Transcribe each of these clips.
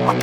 Hey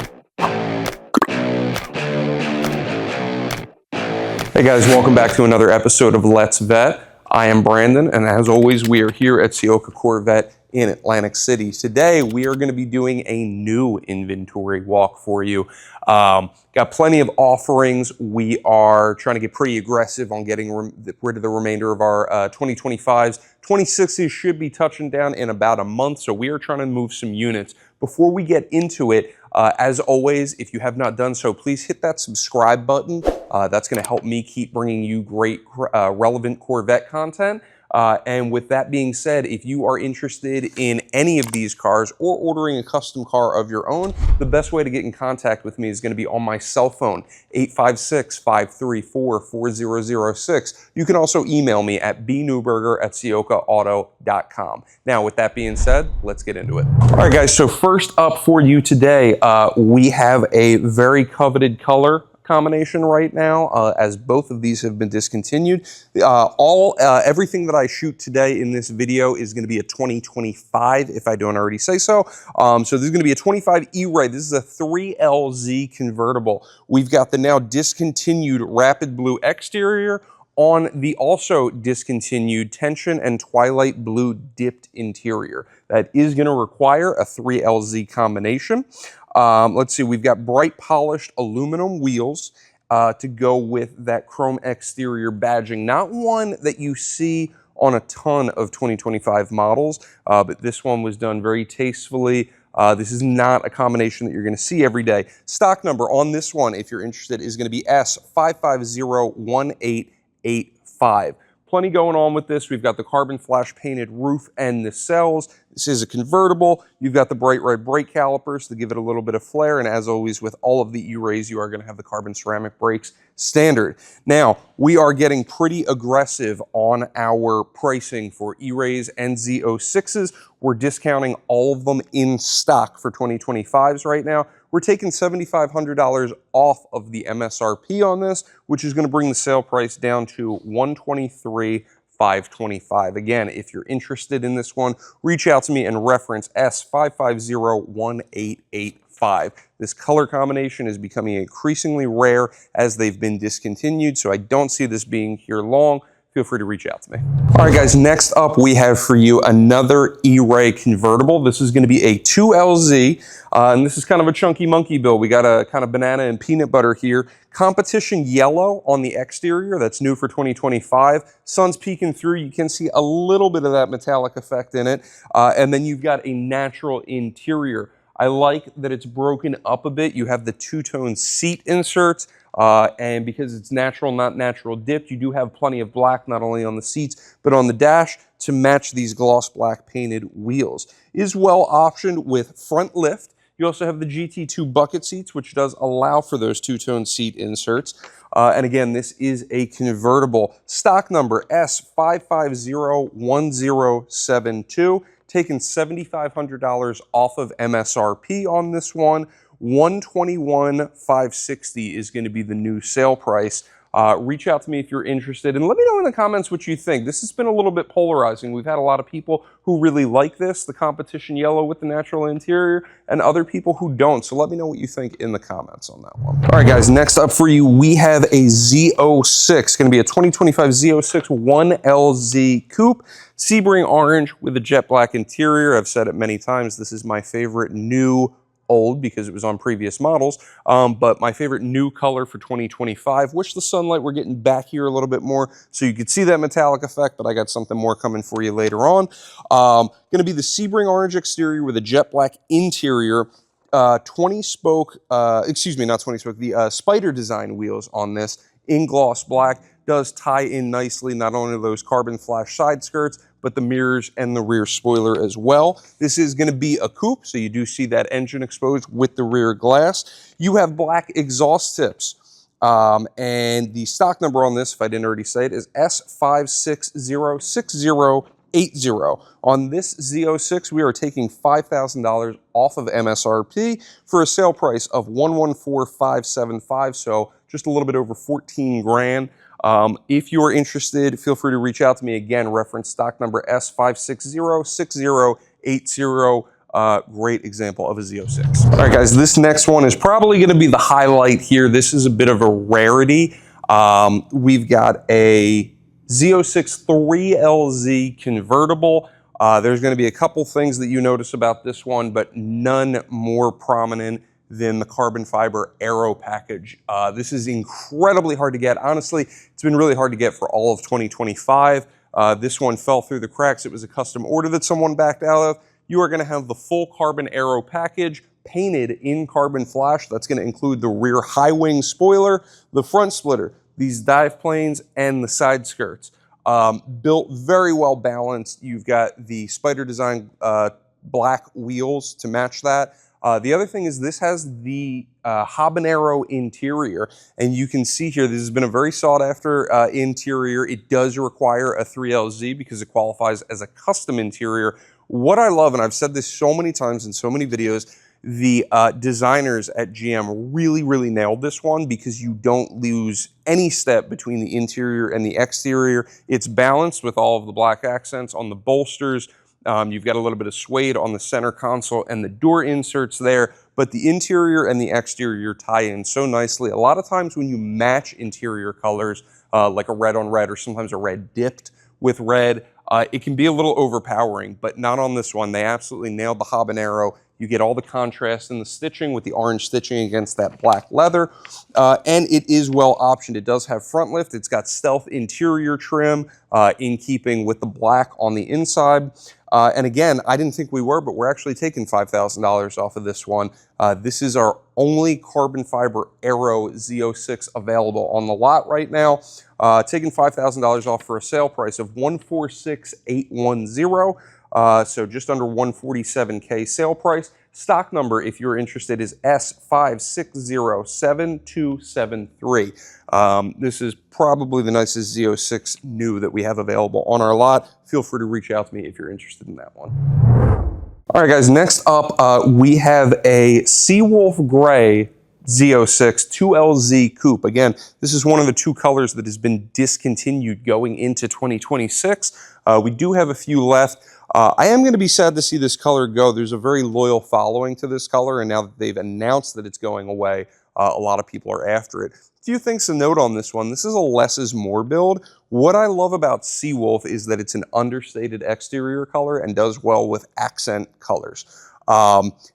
guys, welcome back to another episode of Let's Vet. I am Brandon, and as always, we are here at Seawolf Corvette in Atlantic City. Today, we are going to be doing a new inventory walk for you. Got plenty of offerings. We are trying to get pretty aggressive on getting rid of the remainder of our 2025s. 26s should be touching down in about a month, so we are trying to move some units. Before we get into it, as always, if you have not done so, please hit that subscribe button. That's going to help me keep bringing you great, relevant Corvette content. And with that being said, if you are interested in any of these cars or ordering a custom car of your own, the best way to get in contact with me is going to be on my cell phone, 856-534-4006. You can also email me at bnewberger@seokaauto.com. Now, with that being said, let's get into it. All right, guys, so first up for you today, we have a very coveted color combination right now, as both of these have been discontinued. Everything that I shoot today in this video is going to be a 2025, if I don't already say so. So this is going to be a 25 E-Ray. This is a 3LZ convertible. We've got the now discontinued rapid blue exterior on the also discontinued tension and twilight blue dipped interior. That is going to require a 3LZ combination. Let's see, we've got bright polished aluminum wheels to go with that chrome exterior badging. Not one that you see on a ton of 2025 models, but this one was done very tastefully. This is not a combination that you're going to see every day. Stock number on this one, if you're interested, is going to be S5501885. Plenty going on with this. We've got the carbon flash painted roof and the cells. This is a convertible. You've got the bright red brake calipers to give it a little bit of flair. And as always, with all of the E-Rays, you are going to have the carbon ceramic brakes standard. Now, we are getting pretty aggressive on our pricing for E-Rays and Z06s. We're discounting all of them in stock for 2025s right now. We're taking $7,500 off of the MSRP on this, which is going to bring the sale price down to $123,525. Again, if you're interested in this one, reach out to me and reference S5501885. This color combination is becoming increasingly rare as they've been discontinued, so I don't see this being here long. Feel free to reach out to me. All right, guys, next up we have for you another E-Ray convertible. This is going to be a 2LZ, and this is kind of a chunky monkey build. We got a kind of banana and peanut butter here. Competition yellow on the exterior. That's new for 2025. Sun's peeking through. You can see a little bit of that metallic effect in it. And then you've got a natural interior. I like that it's broken up a bit. You have the two-tone seat inserts. And because it's natural, not natural dipped, you do have plenty of black, not only on the seats, but on the dash to match these gloss black painted wheels. It is well optioned with front lift. You also have the GT2 bucket seats, which does allow for those two-tone seat inserts. And again, this is a convertible. Stock number S5501072, taking $7,500 off of MSRP on this one. $121,560 is going to be the new sale price. Reach out to me if you're interested, and let me know in the comments what you think. This has been a little bit polarizing. We've had a lot of people who really like this, the competition yellow with the natural interior, and other people who don't. So let me know what you think in the comments on that one. All right, guys, next up for you, we have a Z06. Going to be a 2025 Z06 1LZ coupe. Sebring orange with a jet black interior. I've said it many times. This is my favorite new old because it was on previous models, but my favorite new color for 2025. Wish the sunlight were getting back here a little bit more so you could see that metallic effect, but I got something more coming for you later on. Going to be the Sebring orange exterior with a jet black interior. 20 spoke, excuse me, not 20 spoke, the spider design wheels on this in gloss black. Does tie in nicely, not only those carbon flash side skirts, but the mirrors and the rear spoiler as well. This is going to be a coupe, so you do see that engine exposed with the rear glass. You have black exhaust tips. And the stock number on this, if I didn't already say it, is S5606080. On this Z06, we are taking $5,000 off of MSRP for a sale price of $114,575, so just a little bit over 14 grand. If you are interested, feel free to reach out to me. Again, reference stock number S5606080. Great example of a Z06. All right, guys, this next one is probably going to be the highlight here. This is a bit of a rarity. We've got a Z06 3LZ convertible. There's going to be a couple things that you notice about this one, but none more prominent than the carbon fiber aero package. This is incredibly hard to get. Honestly, it's been really hard to get for all of 2025. This one fell through the cracks. It was a custom order that someone backed out of. You are going to have the full carbon aero package painted in carbon flash. That's going to include the rear high wing spoiler, the front splitter, these dive planes, and the side skirts. Built very well balanced. You've got the Spider design black wheels to match that. The other thing is this has the habanero interior, and you can see here this has been a very sought after interior. It does require a 3LZ because it qualifies as a custom interior. What I love, and I've said this so many times in so many videos, the designers at GM really nailed this one because you don't lose any step between the interior and the exterior. It's balanced with all of the black accents on the bolsters. You've got a little bit of suede on the center console and the door inserts there, but the interior and the exterior tie in so nicely. A lot of times when you match interior colors, like a red on red or sometimes a red dipped with red, it can be a little overpowering, but not on this one. They absolutely nailed the habanero. You get all the contrast in the stitching with the orange stitching against that black leather, and it is well optioned. It does have front lift. It's got stealth interior trim in keeping with the black on the inside. And again, I didn't think we were, but we're actually taking $5,000 off of this one. This is our only carbon fiber aero Z06 available on the lot right now. Taking $5,000 off for a sale price of $146,810. So just under $147K sale price. Stock number, if you're interested, is S5607273. This is probably the nicest Z06 new that we have available on our lot. Feel free to reach out to me if you're interested in that one. All right, guys, next up, we have a Seawolf Gray Z06 2LZ coupe. Again, this is one of the two colors that has been discontinued going into 2026. We do have a few left. I am going to be sad to see this color go. There's a very loyal following to this color, and now that they've announced that it's going away, a lot of people are after it. A few things to note on this one. This is a less is more build. What I love about Seawolf is that it's an understated exterior color and does well with accent colors.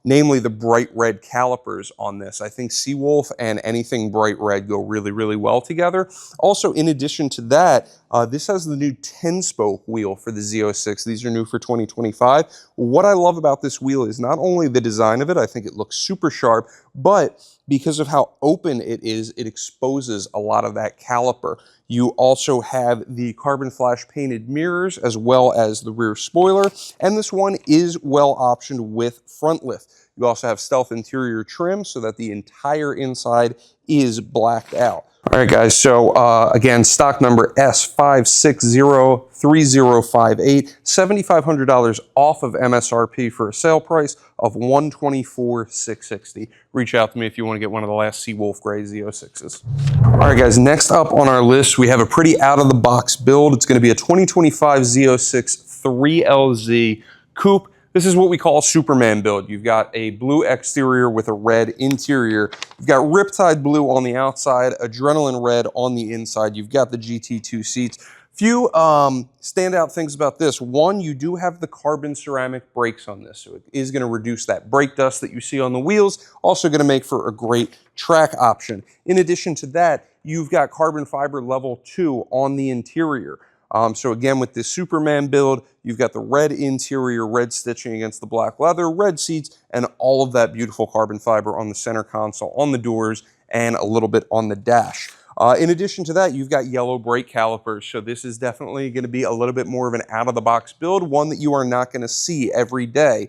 Namely the bright red calipers on this. I think Seawolf and anything bright red go really well together. Also, in addition to that, this has the new 10-spoke wheel for the Z06. These are new for 2025. What I love about this wheel is not only the design of it, I think it looks super sharp, but because of how open it is, it exposes a lot of that caliper. You also have the carbon flash painted mirrors as well as the rear spoiler, and this one is well optioned with front lift. You also have stealth interior trim so that the entire inside is blacked out. All right, guys, so again, stock number S5603058, $7,500 off of MSRP for a sale price of $124,660. Reach out to me if you want to get one of the last Seawolf Gray Z06s. All right, guys, next up on our list, we have a pretty out-of-the-box build. It's going to be a 2025 Z06 3LZ coupe. This is what we call a Superman build. You've got a blue exterior with a red interior. You've got Riptide blue on the outside, Adrenaline red on the inside. You've got the GT2 seats. Few standout things about this. One, you do have the carbon ceramic brakes on this, so it is going to reduce that brake dust that you see on the wheels. Also going to make for a great track option. In addition to that, you've got carbon fiber level 2 on the interior. So again, with this Superman build, you've got the red interior, red stitching against the black leather, red seats, and all of that beautiful carbon fiber on the center console, on the doors, and a little bit on the dash. In addition to that, you've got yellow brake calipers. So this is definitely going to be a little bit more of an out-of-the-box build, one that you are not going to see every day.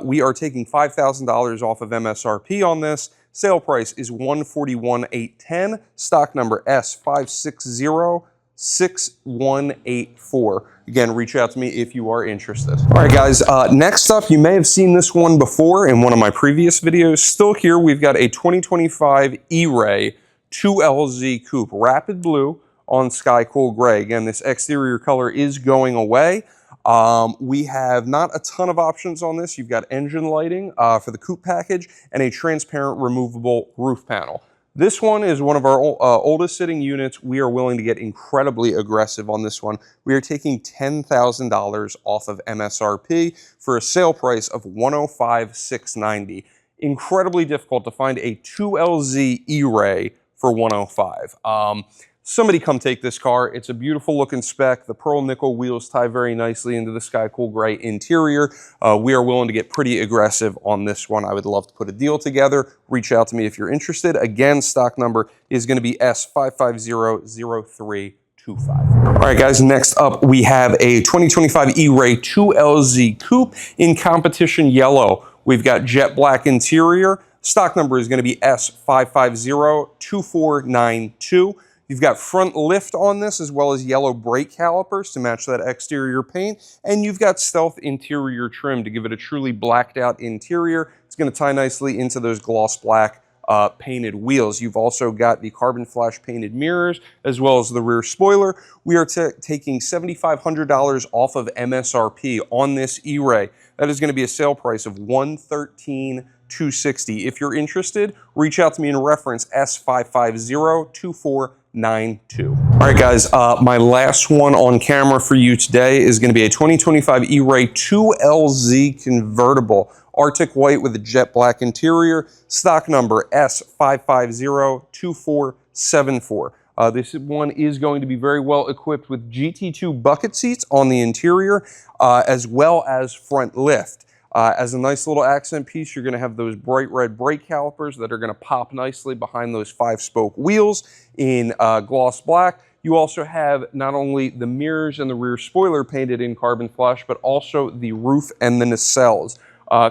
We are taking $5,000 off of MSRP on this. Sale price is $141,810. Stock number S5606184. Again, reach out to me if you are interested. All right, guys, next up, you may have seen this one before in one of my previous videos. Still here, we've got a 2025 E-Ray 2LZ coupe, rapid blue on sky cool gray. Again, this exterior color is going away. We have not a ton of options on this. You've got engine lighting for the coupe package and a transparent removable roof panel. This one is one of our oldest sitting units. We are willing to get incredibly aggressive on this one. We are taking $10,000 off of MSRP for a sale price of $105,690. Incredibly difficult to find a 2LZ E-Ray for $105,000. Somebody come take this car. It's a beautiful looking spec. The pearl nickel wheels tie very nicely into the sky cool gray interior. We are willing to get pretty aggressive on this one. I would love to put a deal together. Reach out to me if you're interested. Again, stock number is going to be S5500325. All right, guys, next up we have a 2025 E-Ray 2LZ Coupe in competition yellow. We've got jet black interior. Stock number is going to be S5502492. You've got front lift on this as well as yellow brake calipers to match that exterior paint. And you've got stealth interior trim to give it a truly blacked out interior. It's going to tie nicely into those gloss black painted wheels. You've also got the carbon flash painted mirrors as well as the rear spoiler. We are taking $7,500 off of MSRP on this E-Ray. That is going to be a sale price of $113,260. If you're interested, reach out to me and reference S5502492. All right, guys, my last one on camera for you today is going to be a 2025 E-Ray 2LZ convertible, Arctic white with a jet black interior. Stock number S5502474. This one is going to be very well equipped with GT2 bucket seats on the interior, as well as front lift. As a nice little accent piece, you're going to have those bright red brake calipers that are going to pop nicely behind those 5-spoke wheels in gloss black. You also have not only the mirrors and the rear spoiler painted in carbon flash, but also the roof and the nacelles.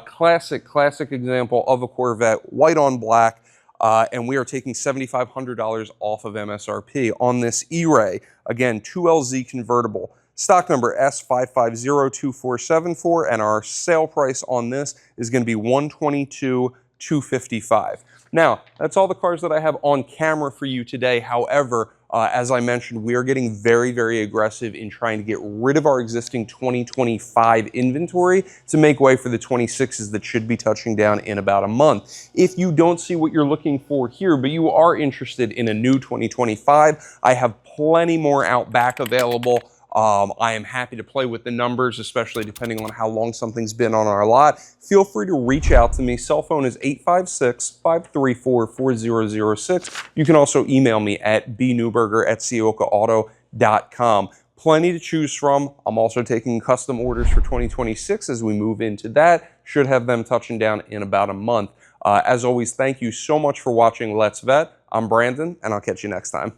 Classic example of a Corvette, white on black, and we are taking $7,500 off of MSRP on this E-Ray. Again, 2LZ convertible. Stock number S5502474, and our sale price on this is going to be $122,255. Now, that's all the cars that I have on camera for you today. However, as I mentioned, we are getting very aggressive in trying to get rid of our existing 2025 inventory to make way for the 26s that should be touching down in about a month. If you don't see what you're looking for here, but you are interested in a new 2025, I have plenty more out back available. I am happy to play with the numbers, especially depending on how long something's been on our lot. Feel free to reach out to me. Cell phone is 856-534-4006. You can also email me at bnewberger@seawokaauto.com. Plenty to choose from. I'm also taking custom orders for 2026 as we move into that. Should have them touching down in about a month. As always, thank you so much for watching Let's Vet. I'm Brandon, and I'll catch you next time.